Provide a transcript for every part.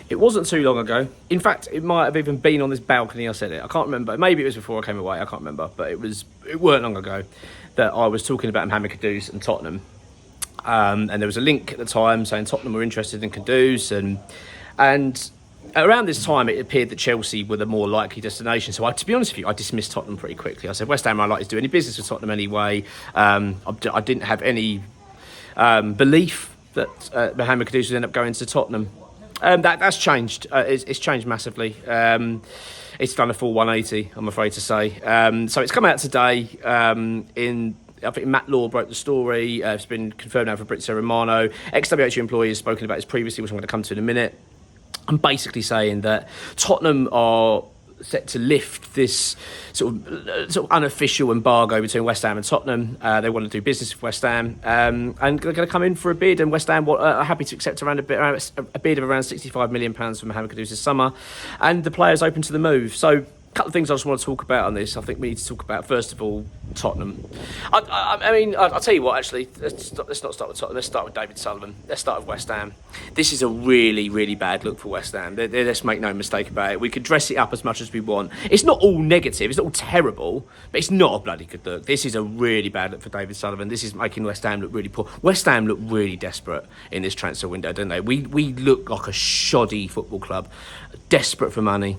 It wasn't too long ago. In fact, it might have even been on this balcony I said it. I can't remember. Maybe it was before I came away. I can't remember. But it weren't long ago that I was talking about Mohammed Kudus and Tottenham. And there was a link at the time saying Tottenham were interested in Kadus, and around this time it appeared that Chelsea were the more likely destination. So to be honest with you, I dismissed Tottenham pretty quickly. I said West Ham are unlikely to do any business with Tottenham anyway. I didn't have any belief that Mohammed Kudus would end up going to Tottenham. That's changed. It's changed massively. It's done a full 180, I'm afraid to say. So it's come out today I think Matt Law broke the story. It's been confirmed now for Fabrizio Romano. Ex-WHO employee has spoken about this previously, which I'm going to come to in a minute. I'm basically saying that Tottenham are set to lift this sort of unofficial embargo between West Ham and Tottenham. They want to do business with West Ham, and they're going to come in for a bid. And West Ham are happy to accept a bid of around £65 million for Mohammed Kudus this summer, and the player's open to the move. So, a couple of things I just want to talk about on this. I think we need to talk about, first of all, Tottenham. I mean, I'll tell you what, actually, let's not start with Tottenham. Let's start with David Sullivan. Let's start with West Ham. This is a really, really bad look for West Ham. Let's make no mistake about it. We could dress it up as much as we want. It's not all negative. It's not all terrible, but it's not a bloody good look. This is a really bad look for David Sullivan. This is making West Ham look really poor. West Ham look really desperate in this transfer window, don't they? We look like a shoddy football club, desperate for money,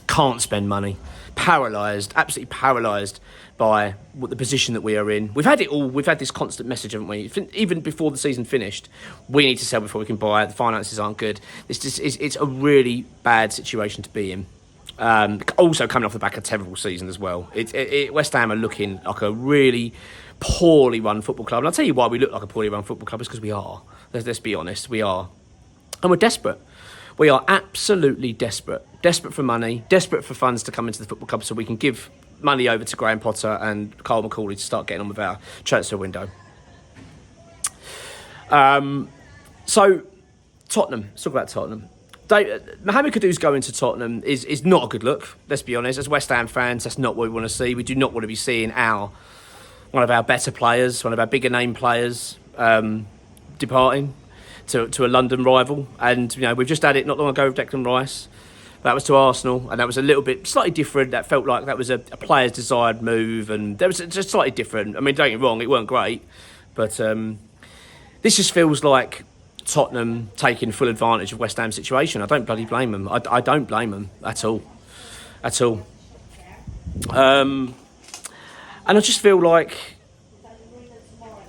can't spend money, paralysed, absolutely paralysed by the position that we are in. We've had it all. We've had this constant message, haven't we? Even before the season finished, we need to sell before we can buy. The finances aren't good. It's a really bad situation to be in. Also coming off the back of a terrible season as well. West Ham are looking like a really poorly run football club. And I'll tell you why we look like a poorly run football club is because we are. Let's be honest, we are. And we're desperate. We are absolutely desperate. Desperate for money, desperate for funds to come into the football club so we can give money over to Graham Potter and Carl McCauley to start getting on with our transfer window. So, Tottenham. Let's talk about Tottenham. Mohammed Kudus going to Tottenham is not a good look, let's be honest. As West Ham fans, that's not what we want to see. We do not want to be seeing one of our better players, one of our bigger name players departing to a London rival. And, we've just had it not long ago with Declan Rice. That was to Arsenal, and that was a little bit slightly different. That felt like that was a player's desired move, and there was just slightly different. I mean, don't get me wrong, it weren't great, but this just feels like Tottenham taking full advantage of West Ham's situation. I don't bloody blame them. I don't blame them at all. And I just feel like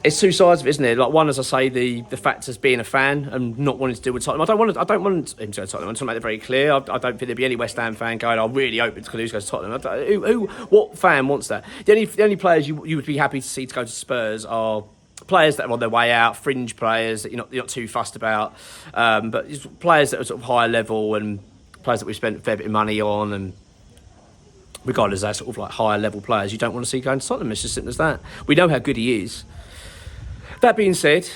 it's two sides of it, isn't it? Like, one, as I say, the fact as being a fan and not wanting to deal with Tottenham. I don't want him to go to Tottenham. I want to make that very clear. I don't think there'd be any West Ham fan going, "I'm really open to Kadoo goes to Tottenham." What fan wants that? The only players you would be happy to see to go to Spurs are players that are on their way out, fringe players that you're not too fussed about, but players that are sort of higher level and players that we've spent a fair bit of money on, and regardless of that, sort of like higher level players you don't want to see going to Tottenham. It's as simple as that. We know how good he is. That being said,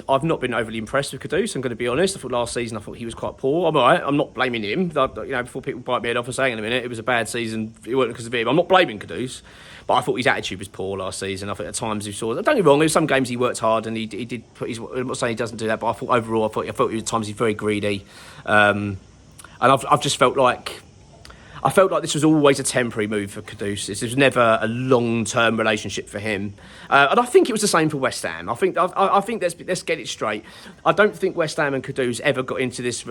I've not been overly impressed with Kadus. I'm going to be honest. I thought last season he was quite poor. I'm all right. I'm not blaming him. Before people bite me head off for saying in a minute it was a bad season, it wasn't because of him. I'm not blaming Kadus, but I thought his attitude was poor last season. I think at times he saw. Don't get me wrong. There were some games he worked hard and he did put his. I'm not saying he doesn't do that, but I thought overall, I thought at times he's very greedy, and I've just felt like. I felt like this was always a temporary move for Kadus. This was never a long-term relationship for him, and I think it was the same for West Ham. I think let's get it straight. I don't think West Ham and Kadus ever got into this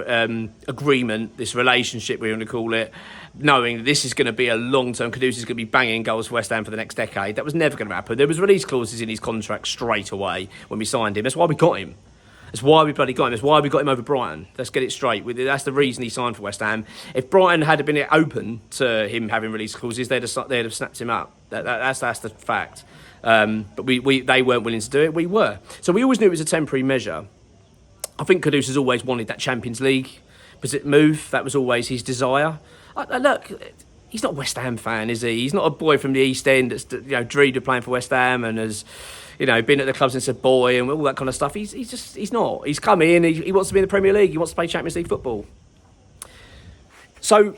agreement, this relationship we're going to call it, knowing this is going to be a long-term. Kadus is going to be banging goals for West Ham for the next decade. That was never going to happen. There was release clauses in his contract straight away when we signed him. That's why we got him. That's why we bloody got him. That's why we got him over Brighton. Let's get it straight. That's the reason he signed for West Ham. If Brighton had been open to him having release clauses, they'd have snapped him up. That's the fact. But they weren't willing to do it. We were. So we always knew it was a temporary measure. I think Kadus has always wanted that Champions League move. That was always his desire. Look, he's not a West Ham fan, is he? He's not a boy from the East End that's dreamed of playing for West Ham and has been at the club since a boy and all that kind of stuff. He's not. He's come in. He wants to be in the Premier League. He wants to play Champions League football. So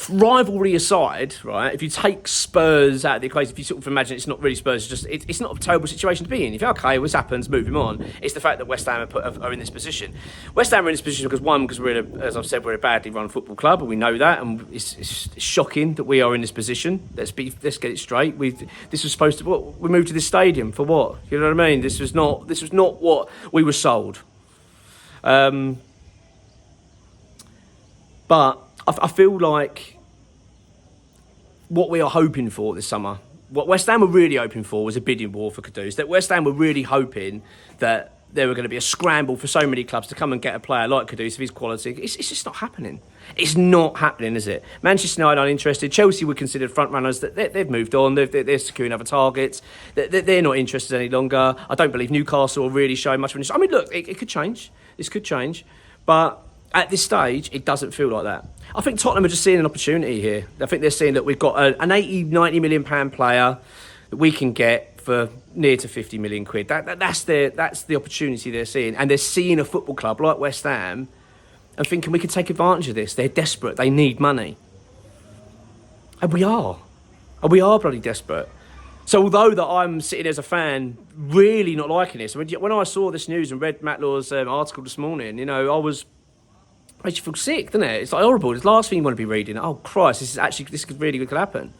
rivalry aside, right, if you take Spurs out of the equation, if you sort of imagine it's not really Spurs, it's not a terrible situation to be in. If you're okay, this happens, move him on. It's the fact that West Ham are in this position. West Ham are in this position because as I've said, we're a badly run football club, and we know that, and it's shocking that we are in this position. Let's get it straight. This was supposed to, we moved to this stadium for what? You know what I mean? This was not what we were sold. But I feel like what we are hoping for this summer, what West Ham were really hoping for was a bidding war for Kadus. That West Ham were really hoping that there were going to be a scramble for so many clubs to come and get a player like Kadus of his quality. It's just not happening. It's not happening, is it? Manchester United aren't interested. Chelsea were considered front runners. They've moved on. They're securing other targets. They're not interested any longer. I don't believe Newcastle are really showing much of an interest. I mean, look, it could change. This could change. But at this stage, it doesn't feel like that. I think Tottenham are just seeing an opportunity here. I think they're seeing that we've got an 80, 90 million pound player that we can get for near to 50 million quid. That's the opportunity they're seeing. And they're seeing a football club like West Ham and thinking we can take advantage of this. They're desperate. They need money. And we are. And we are bloody desperate. So although that I'm sitting as a fan really not liking this, when I saw this news and read Matt Law's article this morning, makes you feel sick, doesn't it? It's like horrible. It's the last thing you want to be reading. Oh Christ, this could really happen.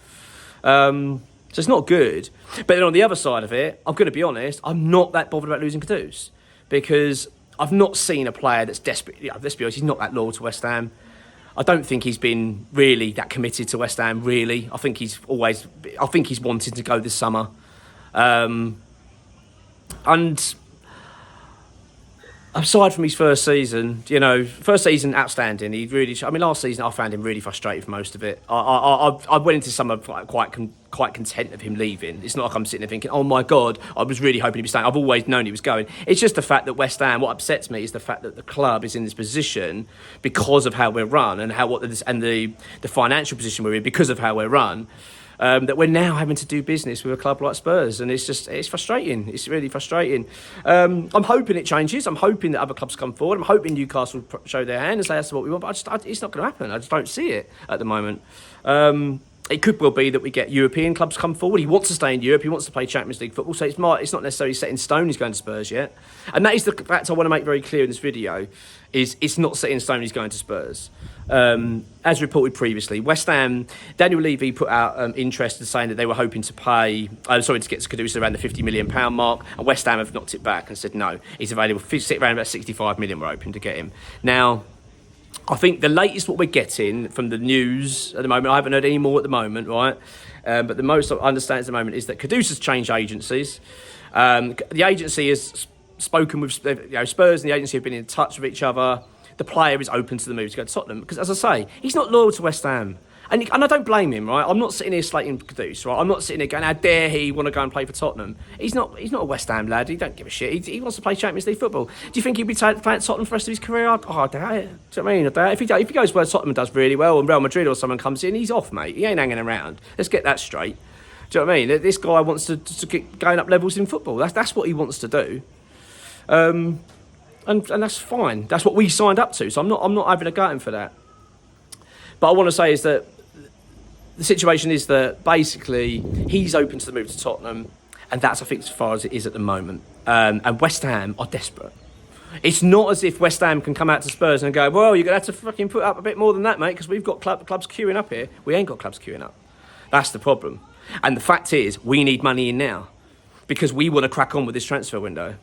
So it's not good. But then on the other side of it, I'm going to be honest, I'm not that bothered about losing Kadus because I've not seen a player that's desperate. Let's be honest, he's not that loyal to West Ham. I don't think he's been really that committed to West Ham. Really, I think he's wanted to go this summer, and aside from his first season, outstanding. He really. Last season I found him really frustrated for most of it. I went into summer quite content of him leaving. It's not like I'm sitting there thinking, oh my God, I was really hoping he'd be staying. I've always known he was going. It's just the fact that West Ham. What upsets me is the fact that the club is in this position because of how we're run and the financial position we're in because of how we're run. That we're now having to do business with a club like Spurs, and it's frustrating. It's really frustrating. I'm hoping it changes. I'm hoping that other clubs come forward. I'm hoping Newcastle show their hand and say that's what we want. But it's not going to happen. I just don't see it at the moment. It could well be that we get European clubs come forward. He wants to stay in Europe. He wants to play Champions League football. So it's not necessarily set in stone he's going to Spurs yet. And that is the fact I want to make very clear in this video, is it's not set in stone he's going to Spurs. As reported previously, West Ham, Daniel Levy put out interest in saying that they were hoping to pay, to get Kadus around the £50 million mark, and West Ham have knocked it back and said no, he's available, sit around about 65 million, we're hoping to get him. Now, I think the latest what we're getting from the news at the moment, I haven't heard any more at the moment, right? But the most I understand at the moment is that Kadus has changed agencies. The agency has spoken with Spurs, and the agency have been in touch with each other. The player is open to the move to go to Tottenham because, as I say, he's not loyal to West Ham. And I don't blame him, right? I'm not sitting here slating Kadus, right? I'm not sitting there going, how dare he want to go and play for Tottenham? He's not a West Ham lad. He don't give a shit. He wants to play Champions League football. Do you think he'd be playing at Tottenham for the rest of his career? I doubt it. Do you know what I mean? I doubt it. If he goes where Tottenham does really well and Real Madrid or someone comes in, he's off, mate. He ain't hanging around. Let's get that straight. Do you know what I mean? This guy wants to get going up levels in football. That's what he wants to do. And that's fine. That's what we signed up to. So I'm not having a go at him for that. But I want to say is that the situation is that basically he's open to the move to Tottenham, and that's, I think, as far as it is at the moment. And West Ham are desperate. It's not as if West Ham can come out to Spurs and go, well, you're going to have to fucking put up a bit more than that, mate, because we've got clubs queuing up here. We ain't got clubs queuing up. That's the problem. And the fact is, we need money in now because we want to crack on with this transfer window.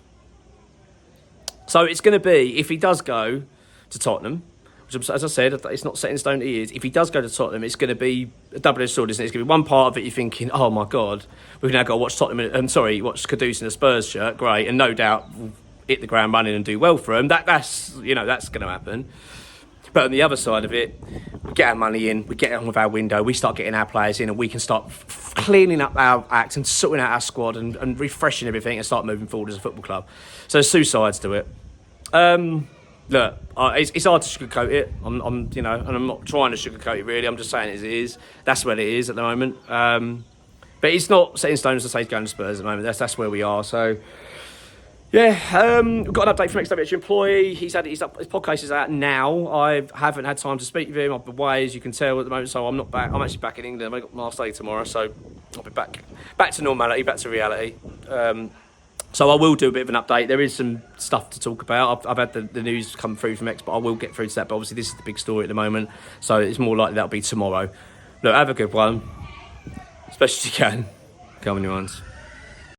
So it's going to be, if he does go to Tottenham, which, as I said, it's not set in stone he is. If he does go to Tottenham, it's going to be a double-edged sword, isn't it? It's going to be one part of it you're thinking, oh my God, we've now got to watch watch Kadus in a Spurs shirt, great, and no doubt we'll hit the ground running and do well for him. That's going to happen. But on the other side of it, we get our money in, we get on with our window, we start getting our players in, and we can start cleaning up our act and sorting out our squad and refreshing everything and start moving forward as a football club. So there's two sides to it. Look, it's hard to sugarcoat it. And I'm not trying to sugarcoat it really. I'm just saying it as it is. That's what it is at the moment. But it's not set in stone as I say he's going to Spurs at the moment. That's where we are. So, We've got an update from ex-WH employee. His podcast is out now. I haven't had time to speak with him. I've been away, as you can tell, at the moment, so I'm not back. I'm actually back in England. I've got my last day tomorrow, so I'll be back to normality, back to reality. So I will do a bit of an update. There is some stuff to talk about. I've had the news come through from X, but I will get through to that. But obviously this is the big story at the moment, so it's more likely that'll be tomorrow. Look, have a good one. As best as you can. Come on, your ones.